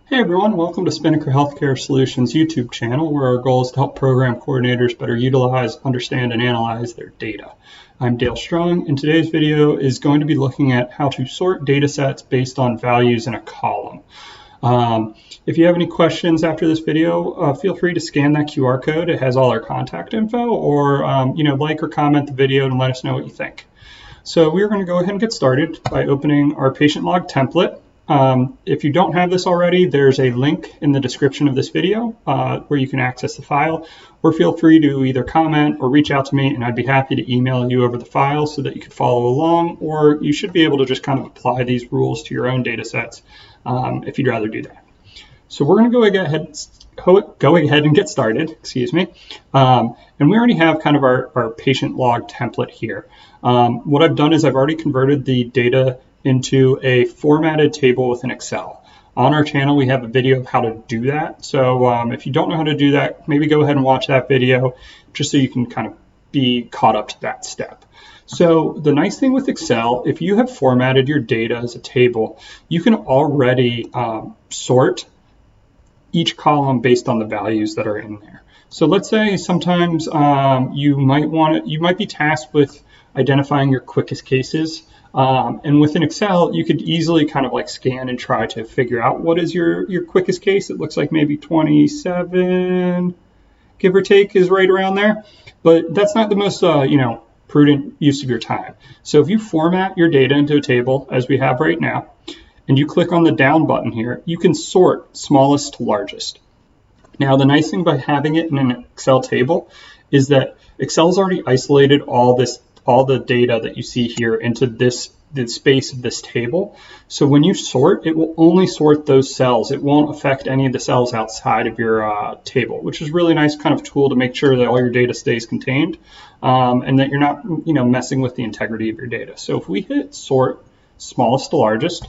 Hey everyone, welcome to Spinnaker Healthcare Solutions YouTube channel, where our goal is to help program coordinators better utilize, understand, and analyze their data. I'm Dale Strong, and today's video is going to be looking at how to sort data sets based on values in a column. If you have any questions after this video, feel free to scan that QR code. It has all our contact info, or like or comment the video and let us know what you think. So we're going to go ahead and get started by opening our patient log template. If you don't have this already, there's a link in the description of this video where you can access the file, or feel free to either comment or reach out to me, and I'd be happy to email you over the file so that you can follow along, or you should be able to just kind of apply these rules to your own data sets if you'd rather do that. So we're going to go ahead and get started, and we already have kind of our patient log template here. What I've done is I've already converted the data into a formatted table within Excel. On our channel, we have a video of how to do that. So if you don't know how to do that, maybe go ahead and watch that video just so you can kind of be caught up to that step. So the nice thing with Excel, if you have formatted your data as a table, you can already sort each column based on the values that are in there. So let's say sometimes you might be tasked with identifying your quickest cases. And within Excel, you could easily kind of like scan and try to figure out what is your quickest case. It looks like maybe 27, give or take, is right around there. But that's not the most, prudent use of your time. So if you format your data into a table, as we have right now, and you click on the down button here, you can sort smallest to largest. Now, the nice thing by having it in an Excel table is that Excel's already isolated all the data that you see here into the space of this table. So when you sort, it will only sort those cells. It won't affect any of the cells outside of your table, which is a really nice kind of tool to make sure that all your data stays contained and that you're not messing with the integrity of your data. So if we hit sort smallest to largest,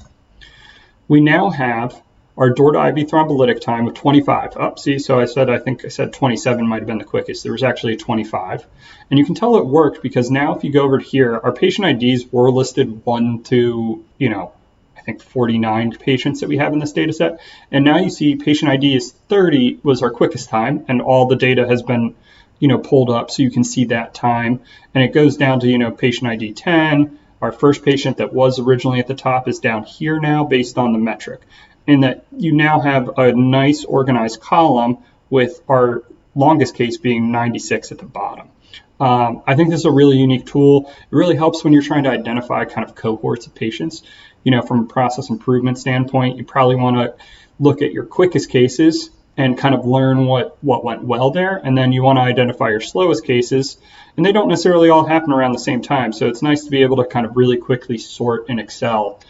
we now have our door to IV thrombolytic time of 25. So I think I said 27 might have been the quickest. There was actually a 25. And you can tell it worked because now if you go over to here, our patient IDs were listed 1 to, I think 49 patients that we have in this data set. And now you see patient ID is 30 was our quickest time, and all the data has been, pulled up so you can see that time. And it goes down to, patient ID 10. Our first patient that was originally at the top is down here now based on the metric. In that you now have a nice organized column with our longest case being 96 at the bottom. I think this is a really unique tool. It really helps when you're trying to identify kind of cohorts of patients. From a process improvement standpoint, you probably want to look at your quickest cases and kind of learn what went well there. And then you want to identify your slowest cases. And they don't necessarily all happen around the same time. So it's nice to be able to kind of really quickly sort in Excel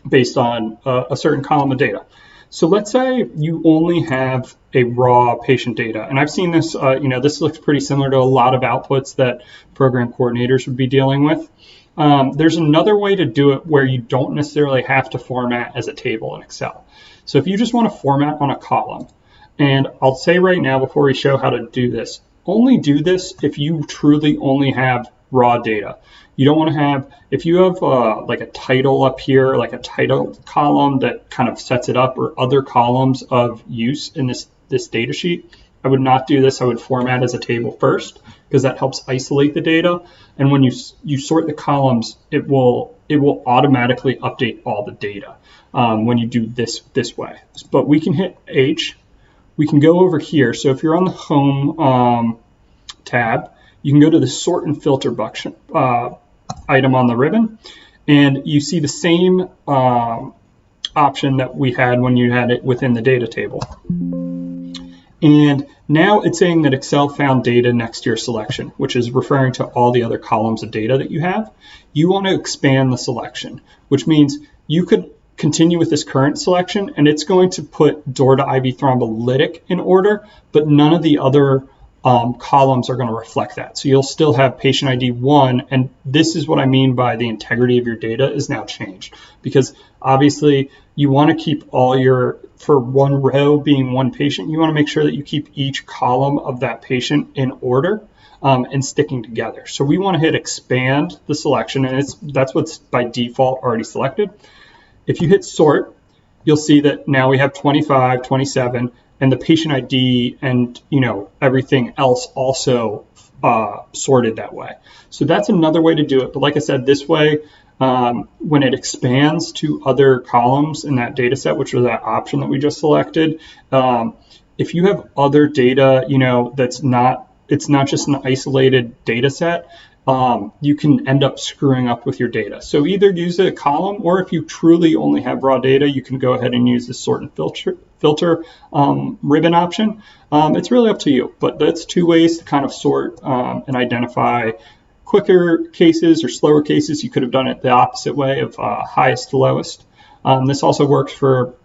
based on a certain column of data. So let's say you only have a raw patient data. And I've seen this, this looks pretty similar to a lot of outputs that program coordinators would be dealing with. There's another way to do it where you don't necessarily have to format as a table in Excel. So if you just want to format on a column, and I'll say right now before we show how to do this, only do this if you truly only have raw data. You don't want to have, if you have like a title up here, like a title column that kind of sets it up, or other columns of use in this data sheet, I would not do this. I would format as a table first, because that helps isolate the data. And when you sort the columns, it will automatically update all the data when you do this way. But we can hit H. We can go over here. So if you're on the Home tab, you can go to the Sort and Filter item on the ribbon, and you see the same option that we had when you had it within the data table. And now it's saying that Excel found data next to your selection, which is referring to all the other columns of data that you have. You want to expand the selection, which means you could continue with this current selection, and it's going to put door to IV thrombolytic in order, but none of the other columns are going to reflect that. So you'll still have patient ID 1, and this is what I mean by the integrity of your data is now changed, because obviously you want to keep for one row being one patient, you want to make sure that you keep each column of that patient in order and sticking together. So we want to hit expand the selection, and that's what's by default already selected. If you hit sort, you'll see that now we have 25, 27, and the patient ID and everything else also sorted that way. So that's another way to do it. But like I said, this way, when it expands to other columns in that data set, which was that option that we just selected, if you have other data, it's not just an isolated data set, you can end up screwing up with your data. So either use a column, or if you truly only have raw data, you can go ahead and use the sort and filter ribbon option. It's really up to you, but that's two ways to kind of sort and identify quicker cases or slower cases. You could have done it the opposite way of highest to lowest. This also works for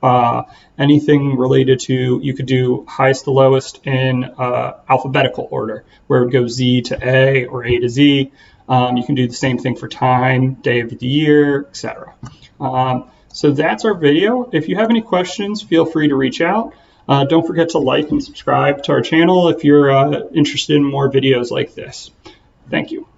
anything related to, you could do highest to lowest in alphabetical order, where it would go Z to A or A to Z. You can do the same thing for time, day of the year, etc. So that's our video. If you have any questions, feel free to reach out. Don't forget to like and subscribe to our channel if you're interested in more videos like this. Thank you.